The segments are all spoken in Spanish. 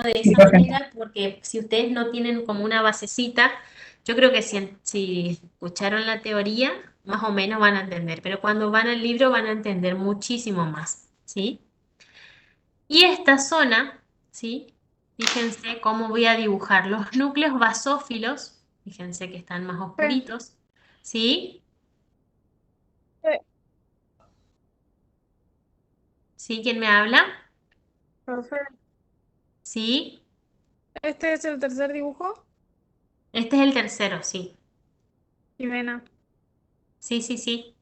de Sí, esa profe. manera porque si ustedes no tienen como una basecita, yo creo que si escucharon la teoría, más o menos van a entender, pero cuando van al libro van a entender muchísimo más, ¿sí? Y esta zona, ¿sí? Fíjense cómo voy a dibujar los núcleos basófilos, fíjense que están más Profe, oscuritos, ¿sí? ¿Sí? ¿Quién me habla? profe, ¿Sí? este es el tercer dibujo. Este es el tercero, sí. Y vena. Sí, sí, sí.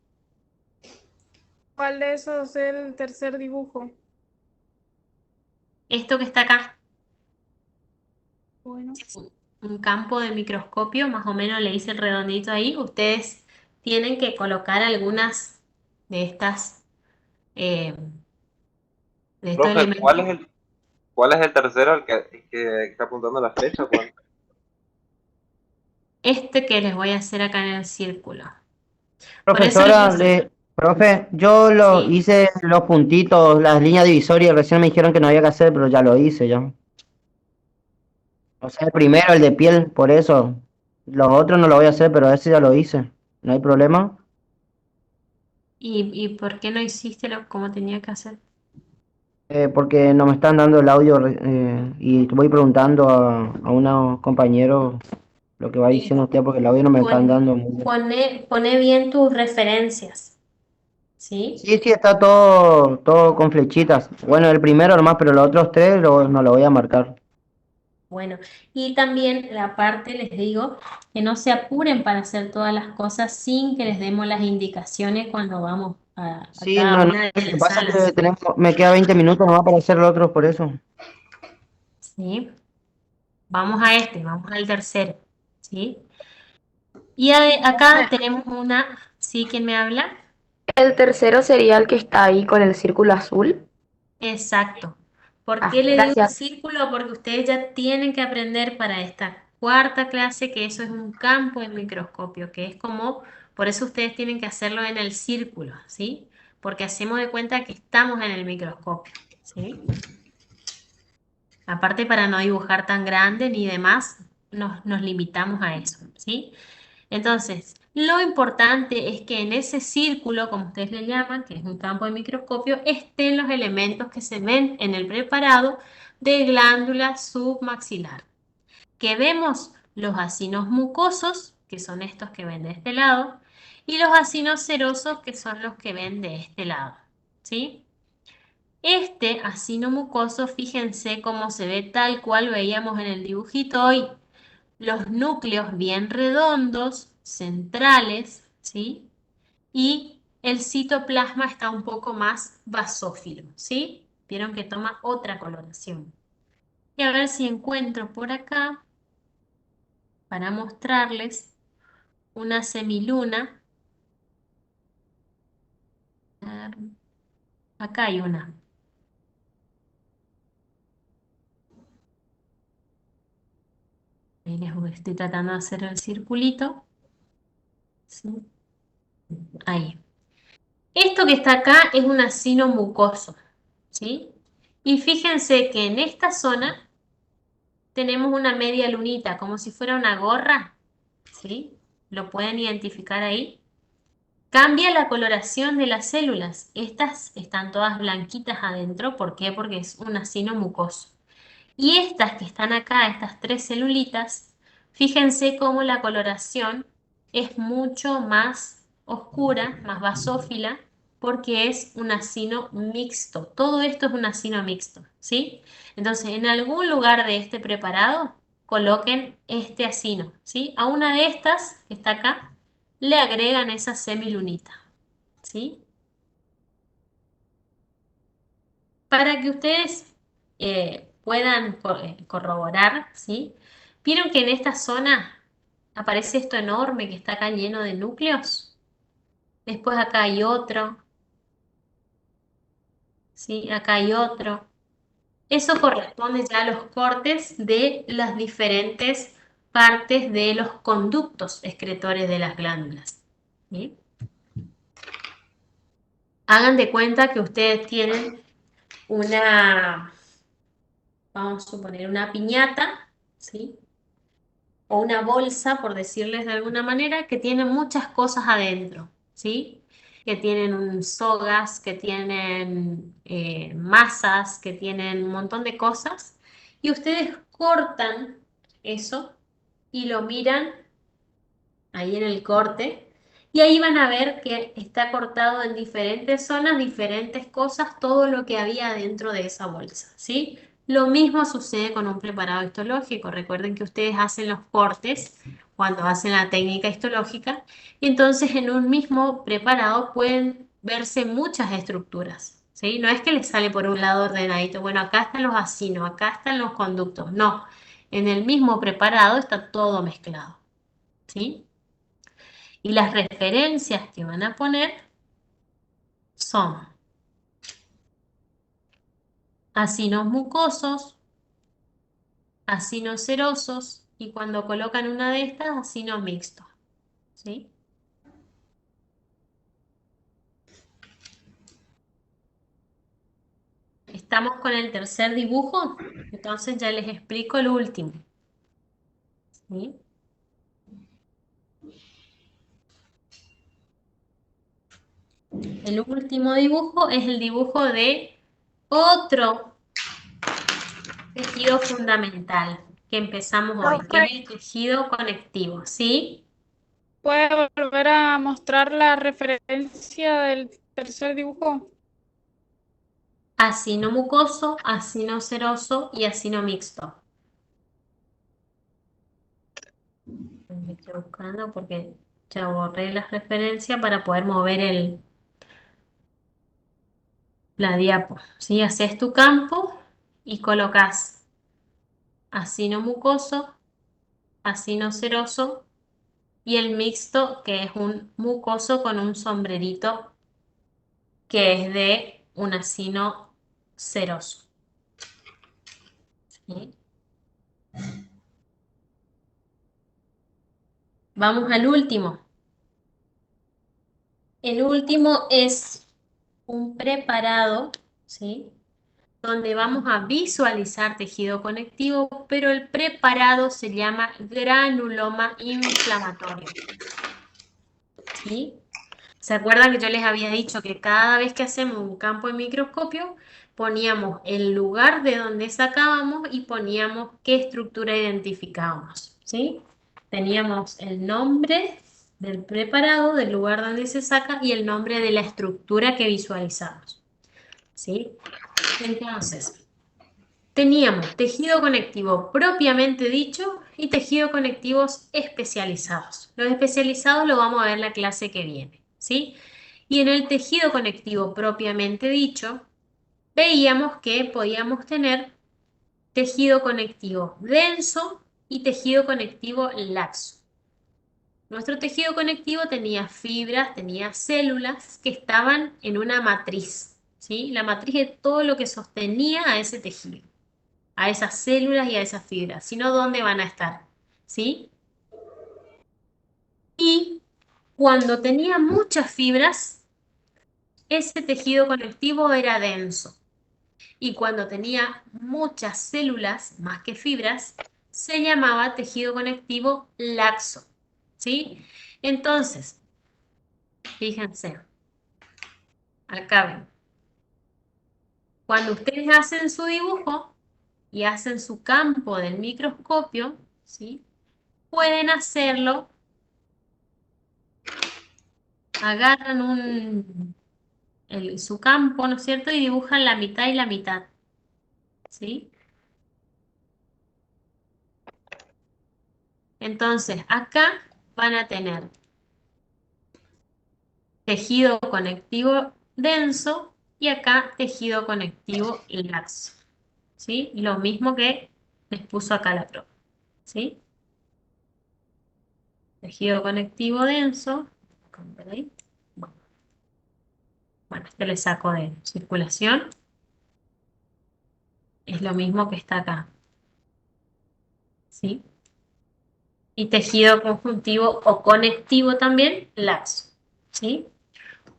¿Cuál de esos es el tercer dibujo? Esto que está acá, Bueno. un campo de microscopio, más o menos le hice el redondito ahí. Ustedes tienen que colocar algunas de estas, eh, de estos Profe, elementos. cuál es el tercero que está apuntando la flecha? ¿Cuál? Este que les voy a hacer acá en el círculo. Por eso les Profesora, hice, profe, yo lo ¿sí? hice los puntitos, las líneas divisorias, recién me dijeron que no había que hacer, pero ya lo hice ya. O sea, el primero, el de piel, por eso. Los otros no lo voy a hacer, pero ese ya lo hice. ¿No hay problema? ¿Y por qué no hiciste lo como tenía que hacer? Porque no me están dando el audio y voy preguntando a unos compañeros lo que va Y diciendo usted, porque el audio no me están pon- dando muy bien. pone bien tus referencias, ¿sí? Sí, sí, está todo con flechitas. Bueno, el primero nomás, pero los otros tres no lo voy a marcar. Bueno, y también la parte les digo que no se apuren para hacer todas las cosas sin que les demos las indicaciones cuando vamos a Sí, cada no, no, una de lo que las pasa es que salas, me queda 20 minutos nomás para hacer los otros, por eso. ¿sí? Vamos a este, vamos al tercero, ¿sí? Y acá tenemos una, ¿sí? ¿Quién me habla? El tercero sería el que está ahí con el círculo azul. Exacto. ¿Por Ah, qué le digo gracias. círculo? Porque ustedes ya tienen que aprender para esta cuarta clase que eso es un campo en microscopio, que es como, por eso ustedes tienen que hacerlo en el círculo, ¿sí? Porque hacemos de cuenta que estamos en el microscopio, ¿sí? Aparte para no dibujar tan grande ni demás, nos limitamos a eso, ¿sí? Entonces, lo importante es que en ese círculo, como ustedes le llaman, que es un campo de microscopio, estén los elementos que se ven en el preparado de glándula submaxilar. Que vemos los acinos mucosos, que son estos que ven de este lado, y los acinos serosos, que son los que ven de este lado. ¿Sí? Este acino mucoso, fíjense cómo se ve tal cual veíamos en el dibujito hoy, los núcleos bien redondos, centrales, ¿sí? Y el citoplasma está un poco más basófilo, ¿sí? Vieron que toma otra coloración. Y a ver si encuentro por acá para mostrarles una semiluna. A ver, acá hay una. Ahí estoy tratando de hacer el circulito. ¿Sí? Ahí. Esto que está acá es un acino mucoso, ¿sí? Y fíjense que en esta zona tenemos una media lunita, como si fuera una gorra, ¿sí? ¿Lo pueden identificar ahí? Cambia la coloración de las células. Estas están todas blanquitas adentro. ¿Por qué? Porque es un acino mucoso. Y estas que están acá, estas tres celulitas, fíjense cómo la coloración es mucho más oscura, más basófila, porque es un acino mixto. Todo esto es un acino mixto, ¿sí? Entonces, en algún lugar de este preparado, coloquen este acino, ¿sí? A una de estas, que está acá, le agregan esa semilunita, ¿sí? Para que ustedes puedan corroborar, ¿sí? ¿Vieron que en esta zona aparece esto enorme que está acá lleno de núcleos? Después acá hay otro, ¿sí? Acá hay otro. Eso corresponde ya a los cortes de las diferentes partes de los conductos excretores de las glándulas, ¿sí? Hagan de cuenta que ustedes tienen una vamos a suponer una piñata, ¿sí? O una bolsa, por decirles de alguna manera, que tiene muchas cosas adentro, ¿sí? Que tienen sogas, que tienen masas, que tienen un montón de cosas, y ustedes cortan eso y lo miran ahí en el corte, y ahí van a ver que está cortado en diferentes zonas, diferentes cosas, todo lo que había dentro de esa bolsa, ¿sí? Lo mismo sucede con un preparado histológico. Recuerden que ustedes hacen los cortes cuando hacen la técnica histológica, y entonces en un mismo preparado pueden verse muchas estructuras, ¿sí? No es que les sale por un lado ordenadito, bueno, acá están los acinos, acá están los conductos, no. En el mismo preparado está todo mezclado, ¿sí? Y las referencias que van a poner son acinos mucosos, acinos serosos y cuando colocan una de estas, acinos mixtos, ¿sí? Estamos con el tercer dibujo, entonces ya les explico el último, ¿sí? El último dibujo es el dibujo de otro tejido fundamental que empezamos hoy, que es el tejido conectivo, ¿sí? ¿Puede volver a mostrar la referencia del tercer dibujo? Acino mucoso, acino seroso y acino mixto. Me estoy buscando porque ya borré las referencias para poder mover la diapo. ¿Sí? Haces tu campo y colocas acino mucoso, acino seroso y el mixto, que es un mucoso con un sombrerito, que es de un acino seroso. ¿Sí? Vamos al último. El último es un preparado, ¿sí? Donde vamos a visualizar tejido conectivo, pero el preparado se llama granuloma inflamatorio, ¿sí? ¿Se acuerdan que yo les había dicho que cada vez que hacemos un campo de microscopio, poníamos el lugar de donde sacábamos y poníamos qué estructura identificábamos, ¿sí? Teníamos el nombre del preparado, del lugar donde se saca y el nombre de la estructura que visualizamos, ¿sí? Entonces, teníamos tejido conectivo propiamente dicho y tejido conectivos especializados. Los especializados lo vamos a ver en la clase que viene, ¿sí? Y en el tejido conectivo propiamente dicho, veíamos que podíamos tener tejido conectivo denso y tejido conectivo laxo. Nuestro tejido conectivo tenía fibras, tenía células que estaban en una matriz, ¿sí? La matriz es todo lo que sostenía a ese tejido, a esas células y a esas fibras, sino dónde van a estar, ¿sí? Y cuando tenía muchas fibras, ese tejido conectivo era denso. Y cuando tenía muchas células, más que fibras, se llamaba tejido conectivo laxo, ¿sí? Entonces, fíjense, acá ven. Cuando ustedes hacen su dibujo y hacen su campo del microscopio, ¿sí? Pueden hacerlo, agarran su campo, ¿no es cierto? Y dibujan la mitad y la mitad, ¿sí? Entonces, acá van a tener tejido conectivo denso y acá tejido conectivo laxo, ¿sí? Lo mismo que les puso acá la profe, ¿sí? Tejido conectivo denso, ¿ver ahí? Bueno, este le saco de circulación, es lo mismo que está acá, ¿sí? Y tejido conjuntivo o conectivo también laxo, ¿sí?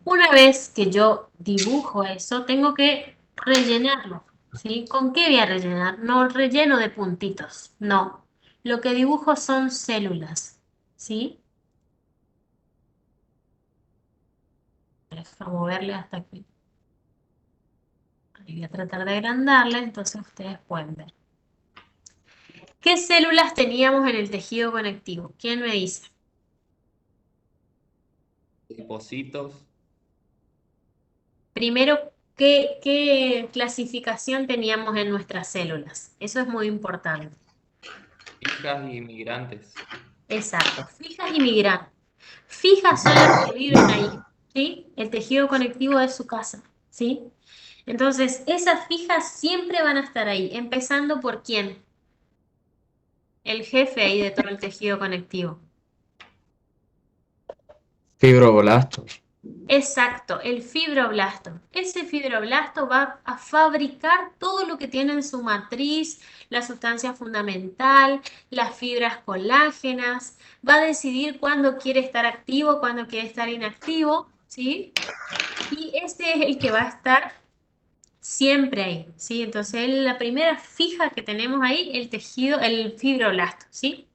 Una vez que yo dibujo eso, tengo que rellenarlo. ¿sí? ¿Con qué voy a rellenar? No relleno de puntitos, no. Lo que dibujo son células, ¿sí? Deja moverle hasta que... Ahí voy a tratar de agrandarla, entonces ustedes pueden ver. ¿Qué células teníamos en el tejido conectivo? ¿Quién me dice? Depósitos, Primero, ¿qué clasificación teníamos en nuestras células? Eso es muy importante. fijas y migrantes. Exacto, fijas y migrantes. Fijas son las que viven ahí, ¿sí? El tejido conectivo es su casa, ¿sí? Entonces, esas fijas siempre van a estar ahí, empezando por quién, el jefe ahí de todo el tejido conectivo. Fibroblastos. Exacto, el fibroblasto. Ese fibroblasto va a fabricar todo lo que tiene en su matriz, la sustancia fundamental, las fibras colágenas, va a decidir cuándo quiere estar activo, cuándo quiere estar inactivo, ¿sí? Y ese es el que va a estar siempre ahí, ¿sí? Entonces, la primera fija que tenemos ahí, el tejido, el fibroblasto, ¿sí?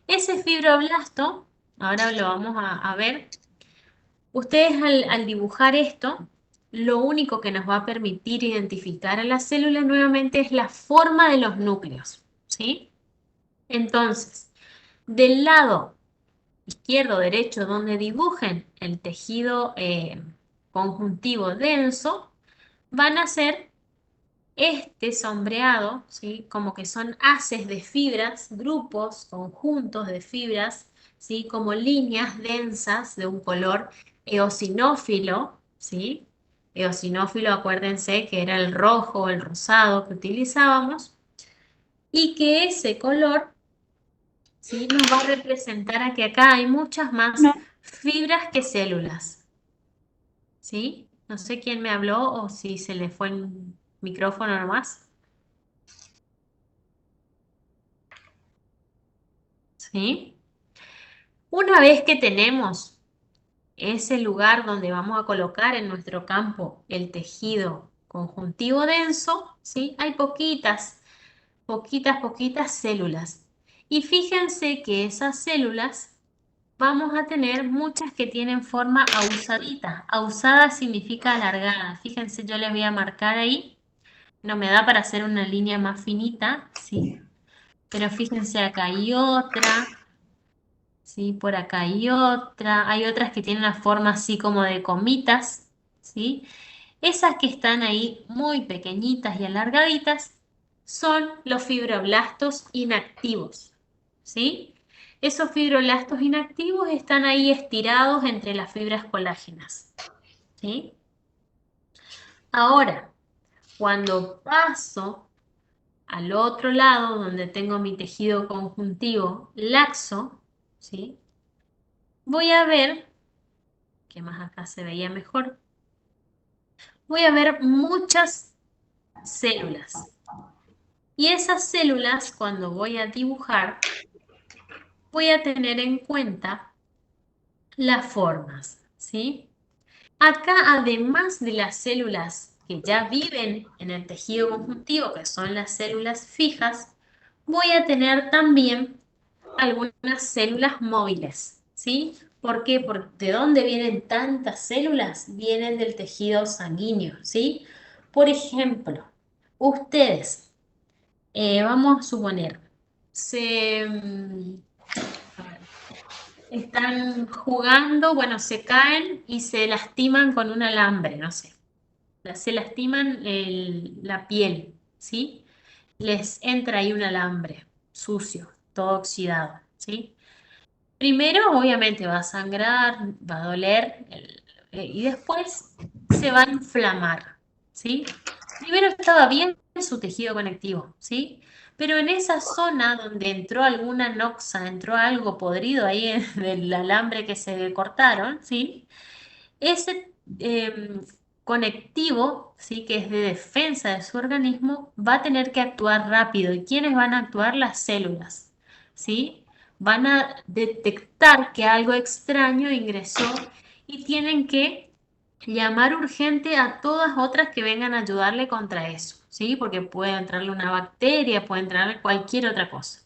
Ese fibroblasto, ahora lo vamos a ver. Ustedes al dibujar esto, lo único que nos va a permitir identificar a la célula nuevamente es la forma de los núcleos, ¿sí? Entonces, del lado izquierdo o derecho donde dibujen el tejido conjuntivo denso, van a ser este sombreado, ¿sí? Como que son haces de fibras, grupos, conjuntos de fibras, ¿sí? Como líneas densas de un color eosinófilo, ¿sí? Eosinófilo, acuérdense que era el rojo o el rosado que utilizábamos, y que ese color, ¿sí? Nos va a representar a que acá hay muchas más No, fibras que células, ¿sí? No sé quién me habló o si se le fue el micrófono nomás. ¿Sí? Una vez que tenemos ese lugar donde vamos a colocar en nuestro campo el tejido conjuntivo denso, ¿sí? Hay poquitas células. Y fíjense que esas células vamos a tener muchas que tienen forma ausadita. Ausada significa alargada. Fíjense, yo les voy a marcar ahí. No me da para hacer una línea más finita, ¿sí? Pero fíjense, acá hay otra. ¿Sí? Por acá hay otras que tienen la forma así como de comitas, ¿sí? Esas que están ahí muy pequeñitas y alargaditas son los fibroblastos inactivos, ¿sí? Esos fibroblastos inactivos están ahí estirados entre las fibras colágenas, ¿sí? Ahora, cuando paso al otro lado donde tengo mi tejido conjuntivo laxo, ¿sí? Voy a ver, que más acá se veía mejor, voy a ver muchas células. Y esas células, cuando voy a dibujar, voy a tener en cuenta las formas, ¿sí? Acá, además de las células que ya viven en el tejido conjuntivo, que son las células fijas, voy a tener también algunas células móviles, ¿sí? ¿Por qué? Porque ¿de dónde vienen tantas células? Vienen del tejido sanguíneo, ¿sí? Por ejemplo, ustedes, vamos a suponer, se, a ver, están jugando, bueno, se caen y se lastiman con un alambre, no sé. Se lastiman la piel, ¿sí? Les entra ahí un alambre sucio, todo oxidado, ¿sí? Primero, obviamente, va a sangrar, va a doler y después se va a inflamar, ¿sí? Primero estaba bien su tejido conectivo, ¿sí? Pero en esa zona donde entró alguna noxa, entró algo podrido ahí del alambre que se cortaron, ¿sí? Ese conectivo, ¿sí? Que es de defensa de su organismo, va a tener que actuar rápido. ¿Y quiénes van a actuar? Las células, ¿sí? Van a detectar que algo extraño ingresó y tienen que llamar urgente a todas otras que vengan a ayudarle contra eso, ¿sí? Porque puede entrarle una bacteria, puede entrarle cualquier otra cosa.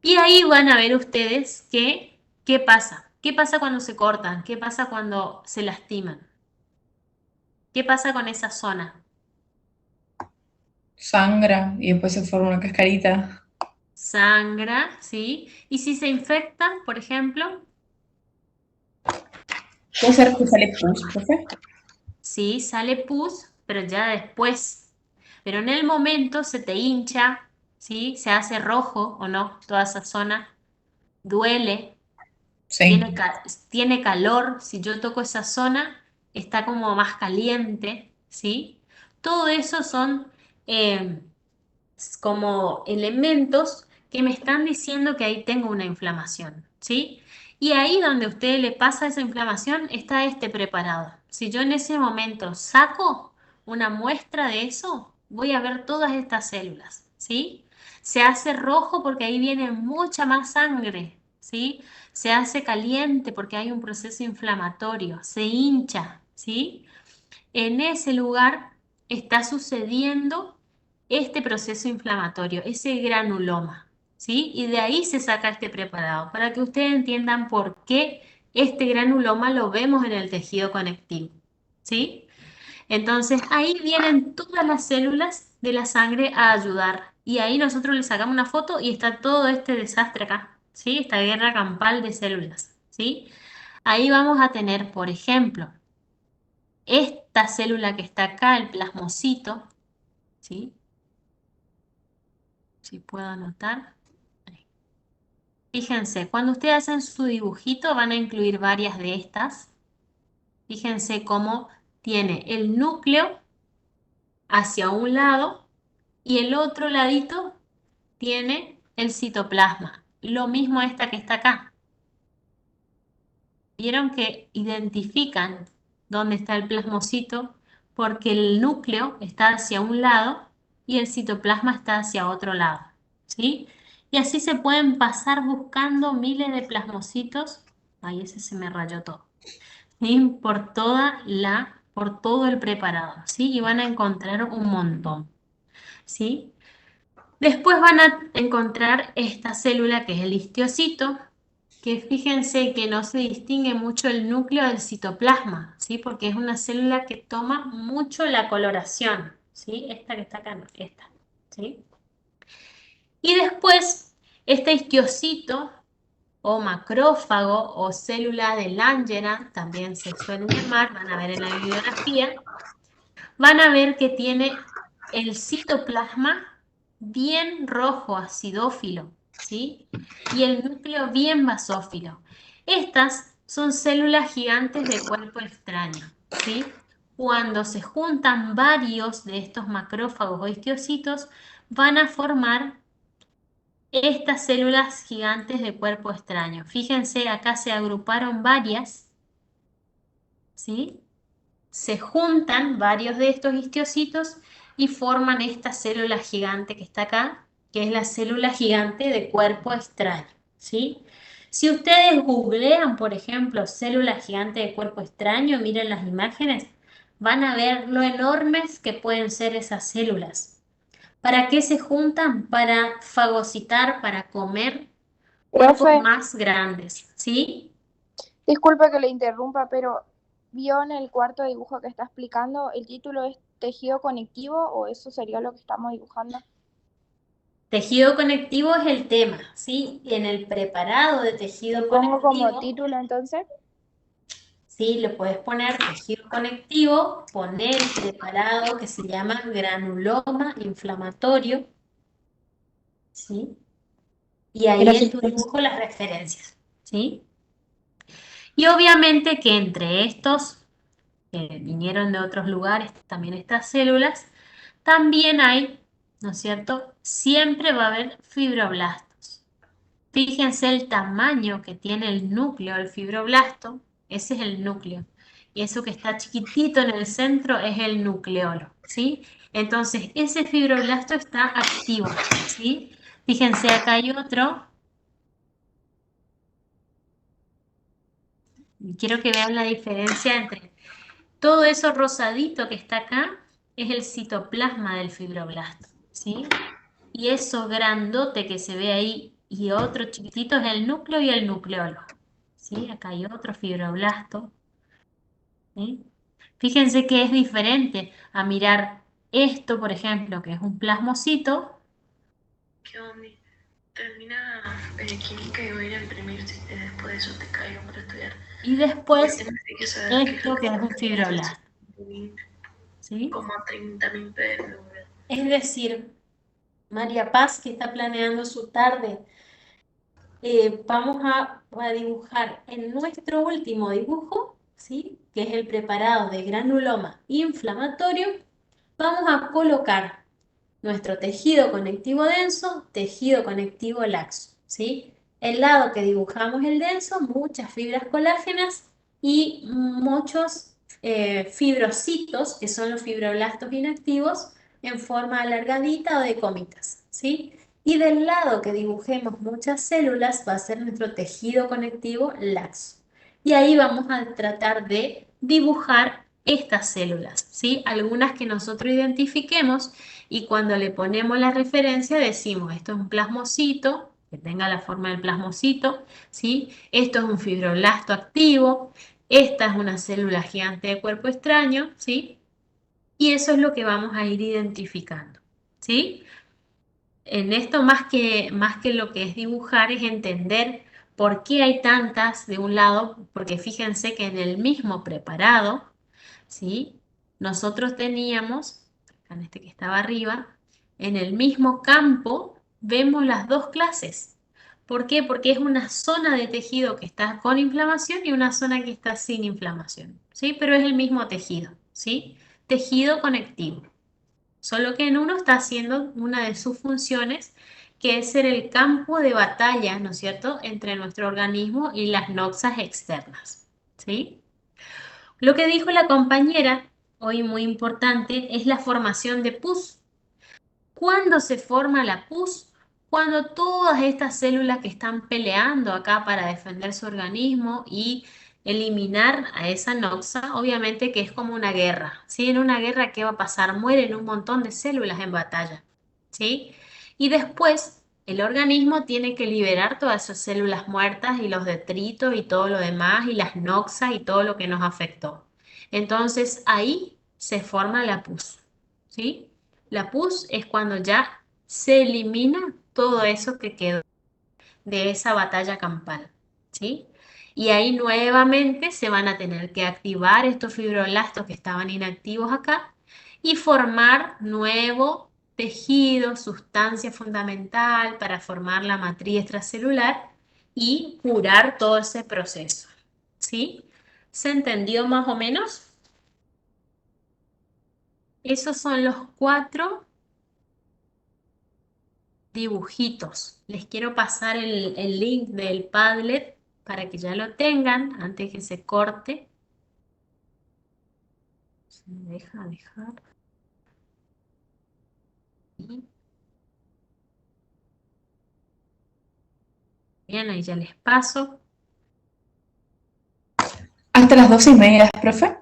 Y ahí van a ver ustedes qué pasa. ¿Qué pasa cuando se cortan? ¿Qué pasa cuando se lastiman? ¿Qué pasa con esa zona? Sangra y después se forma una cascarita. Sangra, ¿sí? Y si se infectan, por ejemplo, ¿Puede ser que sale pus, profe? sí, sale pus, pero ya después. Pero en el momento se te hincha, ¿sí? Se hace rojo o no, toda esa zona. Duele, Sí. tiene calor. Si yo toco esa zona, está como más caliente, ¿sí? Todo eso son eh, como elementos que me están diciendo que ahí tengo una inflamación, ¿sí? Y ahí donde a usted le pasa esa inflamación está este preparado. Si yo en ese momento saco una muestra de eso, voy a ver todas estas células, ¿sí? Se hace rojo porque ahí viene mucha más sangre, ¿sí? Se hace caliente porque hay un proceso inflamatorio, se hincha, ¿sí? En ese lugar está sucediendo este proceso inflamatorio, ese granuloma, ¿sí? Y de ahí se saca este preparado, para que ustedes entiendan por qué este granuloma lo vemos en el tejido conectivo, ¿sí? Entonces ahí vienen todas las células de la sangre a ayudar. Y ahí nosotros le sacamos una foto y está todo este desastre acá, ¿sí? Esta guerra campal de células, ¿sí? Ahí vamos a tener, por ejemplo, esta célula que está acá, el plasmocito, ¿sí? Si puedo anotar. Ahí. Fíjense, cuando ustedes hacen su dibujito van a incluir varias de estas. Fíjense cómo tiene el núcleo hacia un lado y el otro ladito tiene el citoplasma. Lo mismo esta que está acá. Vieron que identifican dónde está el plasmocito porque el núcleo está hacia un lado y el citoplasma está hacia otro lado, ¿sí? Y así se pueden pasar buscando miles de plasmocitos. Ay, ese se me rayó todo. ¿Sí? Por todo el preparado, ¿sí? Y van a encontrar un montón, ¿sí? Después van a encontrar esta célula que es el histiocito, que fíjense que no se distingue mucho el núcleo del citoplasma, ¿sí? Porque es una célula que toma mucho la coloración, ¿sí? Esta que está acá, no, esta, ¿sí? Y después, este histiocito o macrófago o célula de Langerhans, también se suele llamar, van a ver en la bibliografía, van a ver que tiene el citoplasma bien rojo, acidófilo, ¿sí? Y el núcleo bien basófilo. Estas son células gigantes de cuerpo extraño, ¿sí? Cuando se juntan varios de estos macrófagos o histiocitos, van a formar estas células gigantes de cuerpo extraño. Fíjense, acá se agruparon varias, ¿sí? Se juntan varios de estos histiocitos y forman esta célula gigante que está acá, que es la célula gigante de cuerpo extraño, ¿sí? Si ustedes googlean, por ejemplo, célula gigante de cuerpo extraño, miren las imágenes, van a ver lo enormes que pueden ser esas células. ¿Para qué se juntan? Para fagocitar, para comer cuerpos Profe, más grandes, ¿sí? disculpe que le interrumpa, pero ¿vio en el cuarto dibujo que está explicando el título es tejido conectivo o eso sería lo que estamos dibujando? Tejido conectivo es el tema, ¿sí? En el preparado de tejido ¿Pongo como conectivo, título entonces? sí, le puedes poner tejido conectivo, poner el preparado que se llama granuloma inflamatorio, ¿sí? Y ahí en Gracias. tu dibujo las referencias, ¿sí? Y obviamente que entre estos, que vinieron de otros lugares, también estas células, también hay, ¿no es cierto? Siempre va a haber fibroblastos. Fíjense el tamaño que tiene el núcleo del fibroblasto, ese es el núcleo. Y eso que está chiquitito en el centro es el nucleolo, ¿sí? Entonces, ese fibroblasto está activo, ¿sí? Fíjense, acá hay otro. Y quiero que vean la diferencia entre todo eso rosadito que está acá es el citoplasma del fibroblasto, ¿sí? Y eso grandote que se ve ahí y otro chiquitito es el núcleo y el nucleolo, ¿sí? Acá hay otro fibroblasto, ¿sí? Fíjense que es diferente a mirar esto, por ejemplo, que es un plasmocito. ¿Qué onda? Termina química y voy a ir a imprimir si después de eso te caigo para estudiar. Y después Porque hay que saber qué es esto lo que es un que fibroblasto, ¿sí? como 30.000 pesos. Es decir, María Paz, que está planeando su tarde, vamos a dibujar en nuestro último dibujo, ¿sí? Que es el preparado de granuloma inflamatorio, vamos a colocar nuestro tejido conectivo denso, tejido conectivo laxo, ¿sí? El lado que dibujamos el denso, muchas fibras colágenas y muchos fibrocitos, que son los fibroblastos inactivos, en forma alargadita o de comitas, ¿sí? Y del lado que dibujemos muchas células va a ser nuestro tejido conectivo laxo. Y ahí vamos a tratar de dibujar estas células, ¿sí? Algunas que nosotros identifiquemos y cuando le ponemos la referencia decimos, esto es un plasmocito, que tenga la forma del plasmocito, ¿sí? Esto es un fibroblasto activo, esta es una célula gigante de cuerpo extraño, ¿sí? Y eso es lo que vamos a ir identificando, ¿sí? En esto más que lo que es dibujar es entender por qué hay tantas de un lado, porque fíjense que en el mismo preparado, ¿sí? Nosotros teníamos, acá en este que estaba arriba, en el mismo campo vemos las dos clases. ¿Por qué? Porque es una zona de tejido que está con inflamación y una zona que está sin inflamación, ¿sí? Pero es el mismo tejido, ¿sí? Tejido conectivo. Solo que en uno está haciendo una de sus funciones, que es ser el campo de batalla, ¿no es cierto?, entre nuestro organismo y las noxas externas, ¿sí? Lo que dijo la compañera, hoy muy importante, es la formación de pus. ¿Cuándo se forma la pus? Cuando todas estas células que están peleando acá para defender su organismo y eliminar a esa noxa, obviamente que es como una guerra, ¿sí? En una guerra, ¿qué va a pasar? Mueren un montón de células en batalla, ¿sí? Y después el organismo tiene que liberar todas esas células muertas y los detritos y todo lo demás y las noxas y todo lo que nos afectó. Entonces ahí se forma la pus, ¿sí? La pus es cuando ya se elimina todo eso que quedó de esa batalla campal, ¿sí? Y ahí nuevamente se van a tener que activar estos fibroblastos que estaban inactivos acá y formar nuevo tejido, sustancia fundamental para formar la matriz extracelular y curar todo ese proceso, ¿sí? ¿Se entendió más o menos? Esos son los 4 dibujitos. Les quiero pasar el link del Padlet para que ya lo tengan antes que se corte. Se me deja dejar. Y bien, ahí ya les paso. Hasta las 12:30, profe.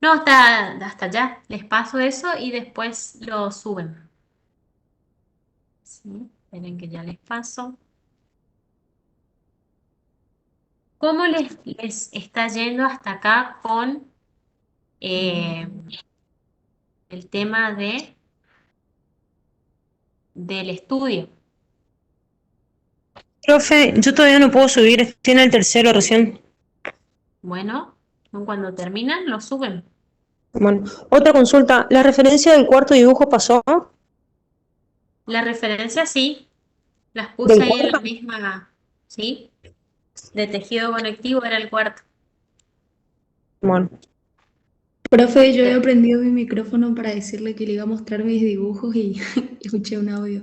No, hasta allá. Les paso eso y después lo suben. ¿Sí? Esperen que ya les paso. ¿Cómo les está yendo hasta acá con el tema del estudio? Profe, yo todavía no puedo subir, estoy en el tercero recién. Bueno, cuando terminan lo suben. Bueno, otra consulta, ¿la referencia del cuarto dibujo pasó? La referencia sí, las puse ¿Del ahí en la cuarto? misma, ¿sí? De tejido conectivo era el cuarto. Bueno, Profe, yo he prendido mi micrófono para decirle que le iba a mostrar mis dibujos y escuché un audio.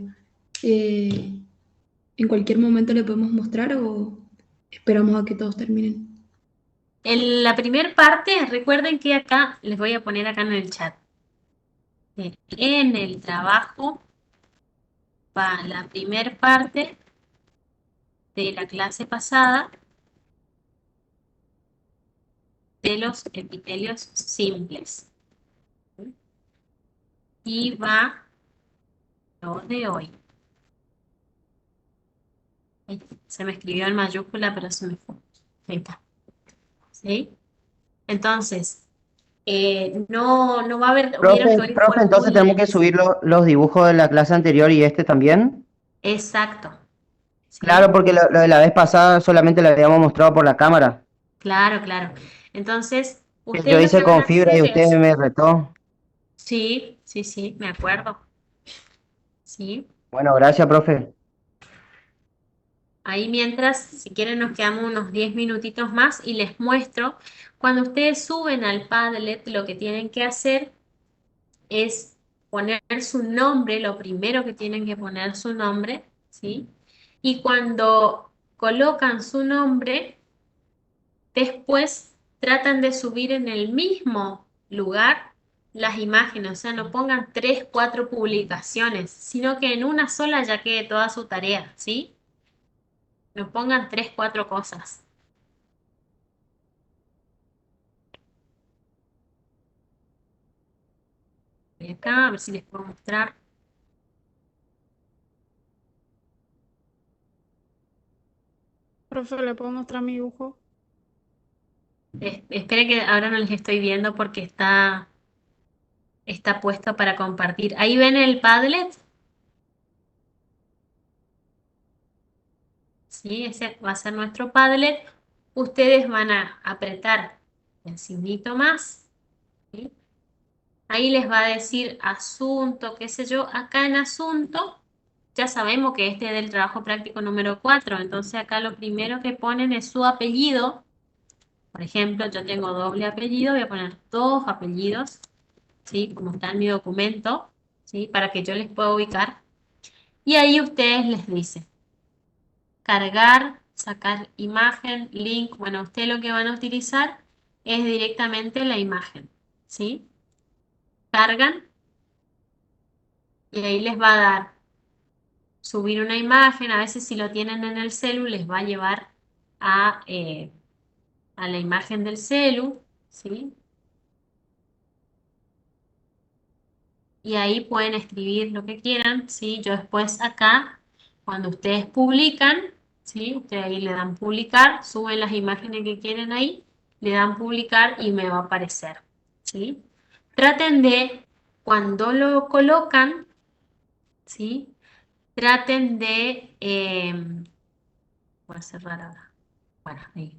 ¿En cualquier momento le podemos mostrar o esperamos a que todos terminen? En la primera parte, recuerden que acá, les voy a poner acá en el chat. En el trabajo va la primera parte de la clase pasada de los epitelios simples. y va lo de hoy. Ay, se me escribió en mayúscula, pero se me fue. Ahí está. ¿Sí? Entonces, no va a haber, vieron que hoy fue Profe, entonces muy tenemos que lento. subir los dibujos de la clase anterior y este también. Exacto. Claro, ¿Sí? porque lo de la vez pasada solamente lo habíamos mostrado por la cámara. Claro, claro. Entonces, Que ustedes yo lo que hice van a con fibra y hacer usted es, me retó. sí, sí, sí, me acuerdo. Sí. Bueno, gracias, profe. Ahí mientras, si quieren, nos quedamos unos 10 minutitos más y les muestro. Cuando ustedes suben al Padlet, lo que tienen que hacer es poner su nombre, lo primero que tienen que poner su nombre, ¿sí? Y cuando colocan su nombre, después tratan de subir en el mismo lugar las imágenes, o sea, no pongan 3, 4 publicaciones, sino que en una sola ya quede toda su tarea, ¿sí? No pongan 3, 4 cosas. Voy acá, a ver si les puedo mostrar. Profe, ¿le puedo mostrar mi dibujo? Espere que ahora no les estoy viendo porque está puesto para compartir. Ahí ven el Padlet. ¿Sí? Ese va a ser nuestro Padlet. Ustedes van a apretar el signito más, ¿sí? Ahí les va a decir asunto, qué sé yo. Acá en asunto, ya sabemos que este es del trabajo práctico número 4. Entonces acá lo primero que ponen es su apellido. Por ejemplo, yo tengo doble apellido, voy a poner 2 apellidos, ¿sí? Como está en mi documento, ¿sí? Para que yo les pueda ubicar. Y ahí ustedes les dicen cargar, sacar imagen, link. Bueno, ustedes lo que van a utilizar es directamente la imagen, ¿sí? Cargan y ahí les va a dar subir una imagen. A veces si lo tienen en el celu les va a llevar a la imagen del celu, ¿sí? Y ahí pueden escribir lo que quieran, ¿sí? Yo después acá, cuando ustedes publican, ¿sí? Ustedes ahí le dan publicar, suben las imágenes que quieren ahí, le dan publicar y me va a aparecer, ¿sí? Traten de, cuando lo colocan, ¿sí? Traten de, voy a cerrar ahora, bueno, ahí.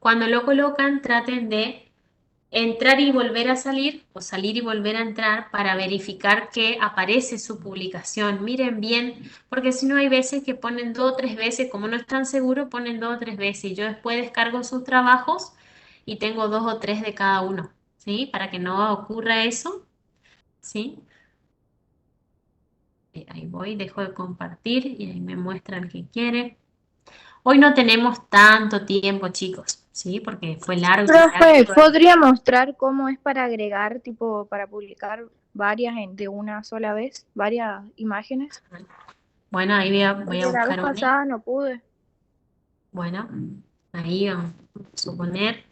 Cuando lo colocan, traten de entrar y volver a salir o salir y volver a entrar para verificar que aparece su publicación. Miren bien, porque si no hay veces que ponen 2 o 3 veces, como no están seguros, ponen 2 o 3 veces y yo después descargo sus trabajos y tengo 2 o 3 de cada uno, ¿sí? Para que no ocurra eso, ¿sí? Ahí voy, dejo de compartir y ahí me muestra el que quiere. Hoy no tenemos tanto tiempo, chicos, ¿sí? Porque fue largo y Profe, práctico. ¿podría mostrar cómo es para agregar, tipo, para publicar varias de una sola vez, varias imágenes? Bueno, ahí voy a Porque la vez buscar una. pasada no pude. Bueno, ahí vamos a suponer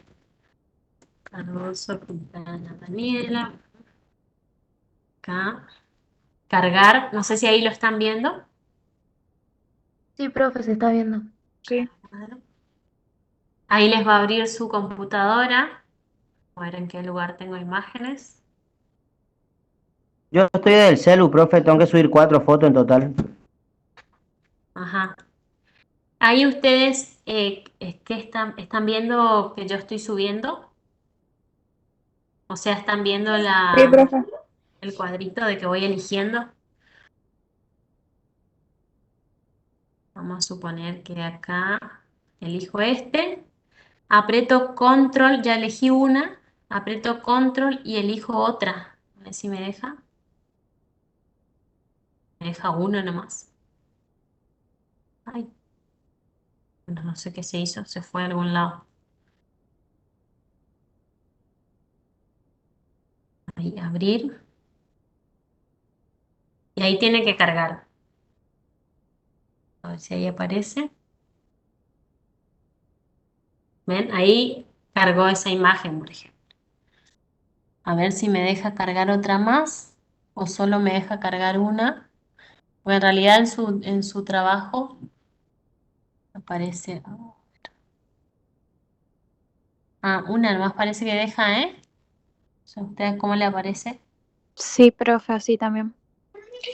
Cardoso, Quintana, Daniela. Acá. Cargar, no sé si ahí lo están viendo. Sí, profe, se está viendo. Sí. Ahí les va a abrir su computadora. A ver en qué lugar tengo imágenes. Yo estoy del celu, profe, tengo que subir 4 fotos en total. Ajá. Ahí ustedes, ¿qué están viendo que yo estoy subiendo? O sea, están viendo Sí, profe. el cuadrito de que voy eligiendo. Vamos a suponer que acá elijo este. Aprieto control, ya elegí una. Aprieto control y elijo otra. A ver si me deja. Me deja una nomás. Ay, no sé qué se hizo, se fue a algún lado. Ahí, abrir. Y ahí tiene que cargar. A ver si ahí aparece. ¿Ven? Ahí cargó esa imagen, por ejemplo. A ver si me deja cargar otra más. o solo me deja cargar una. Porque en realidad en su trabajo aparece. Ah, una nomás parece que deja, ¿eh? O sea, ¿a ustedes cómo le aparece? Sí, profe, así también.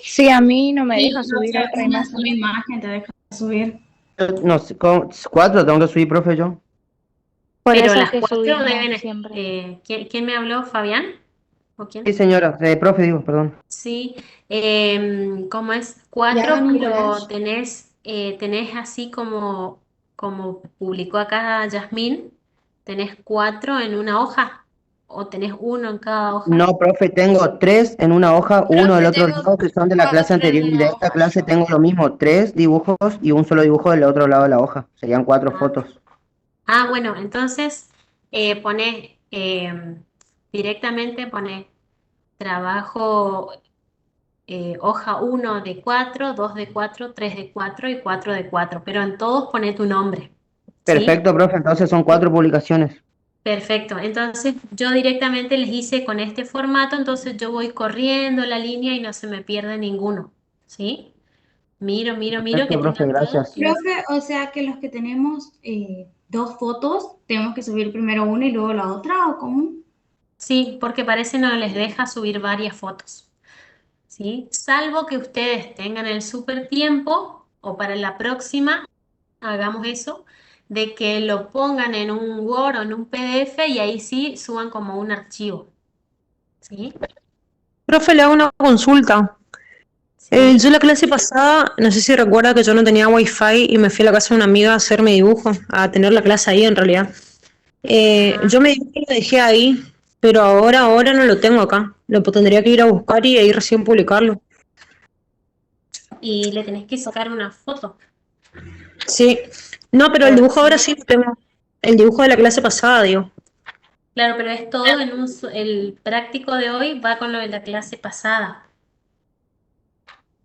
Sí, a mí no me Sí, deja o subir sea, otra una imagen. sola imagen te deja subir. No sé, 4 tengo que subir, profe, yo. Por Pero eso las que cuatro subimos deben. siempre. ¿Quién me habló? ¿Fabián? ¿O Sí, quién? señora, profe, digo, perdón. Sí, ¿cómo es? Y Cuatro, hagan un pero collage. tenés así como publicó acá Yasmín, tenés cuatro en una hoja, o tenés uno en cada hoja. No, profe, tengo 3 en una hoja, uno del Profe, otro tengo lado que son de la clase 4 en anterior y de una esta hoja clase yo. tengo lo mismo, 3 dibujos y un solo dibujo del otro lado de la hoja. Serían 4 Ah, fotos. bueno, entonces ponés directamente, ponés trabajo hoja uno de 4, 2 de 4, 3 de 4 y 4 de 4, pero en todos poné tu nombre, ¿sí? Perfecto, profe, entonces son 4 publicaciones. Perfecto, entonces yo directamente les hice con este formato, entonces yo voy corriendo la línea y no se me pierde ninguno, ¿sí? Miro que Perfecto, profe, tengan todos. gracias. Profe, o sea que los que tenemos dos fotos, tenemos que subir primero una y luego la otra, ¿o cómo? Sí, porque parece no les deja subir varias fotos, ¿sí? Salvo que ustedes tengan el super tiempo o para la próxima hagamos eso, de que lo pongan en un Word o en un PDF y ahí sí suban como un archivo, ¿sí? Profe, le hago una consulta. Sí. Yo la clase pasada, no sé si recuerda que yo no tenía wifi y me fui a la casa de una amiga a hacer mi dibujo, a tener la clase ahí en realidad. Ajá. Yo me dibujo y lo dejé ahí, pero ahora no lo tengo acá. Lo tendría que ir a buscar y ahí recién publicarlo. Y le tenés que sacar una foto. Sí. No, pero el dibujo ahora Porque, sí lo tengo. El dibujo de la clase pasada, digo. claro, pero es todo en el práctico de hoy va con lo de la clase pasada.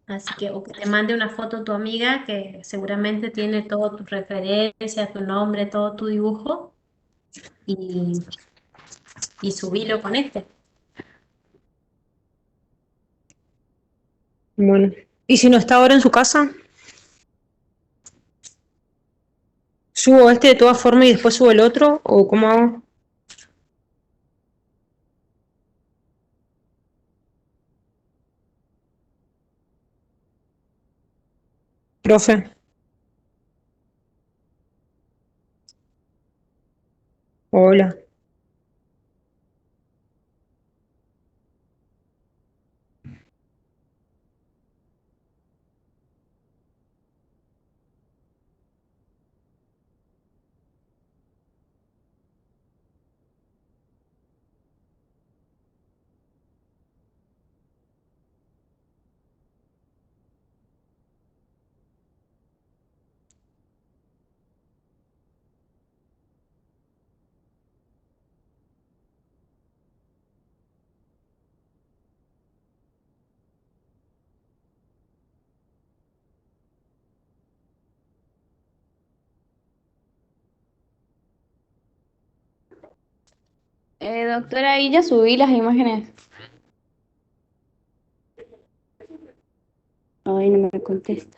Así que, o que te mande una foto tu amiga que seguramente tiene todo tu referencia, tu nombre, todo tu dibujo y, y subilo con este. Bueno. ¿Y si no está ahora en su casa? ¿Subo este de todas formas y después subo el otro? ¿O cómo hago? Profe. Hola. Doctora, ahí ya subí las imágenes. Ay, no me contesta.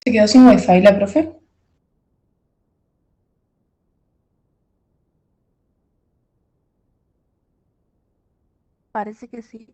¿Se quedó sin wifi la profe? Parece que sí.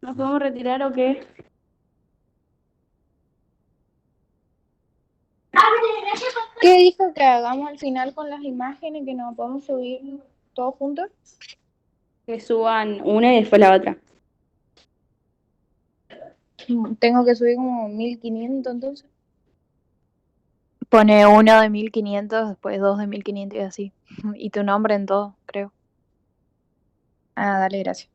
¿Nos podemos retirar o qué? ¿Qué dijo que hagamos al final con las imágenes que nos podemos subir todos juntos? Que suban una y después la otra. Tengo que subir como 1500 entonces. Pone uno de 1500, después dos de 1500 y así. Y tu nombre en todo, creo. Ah, dale, gracias.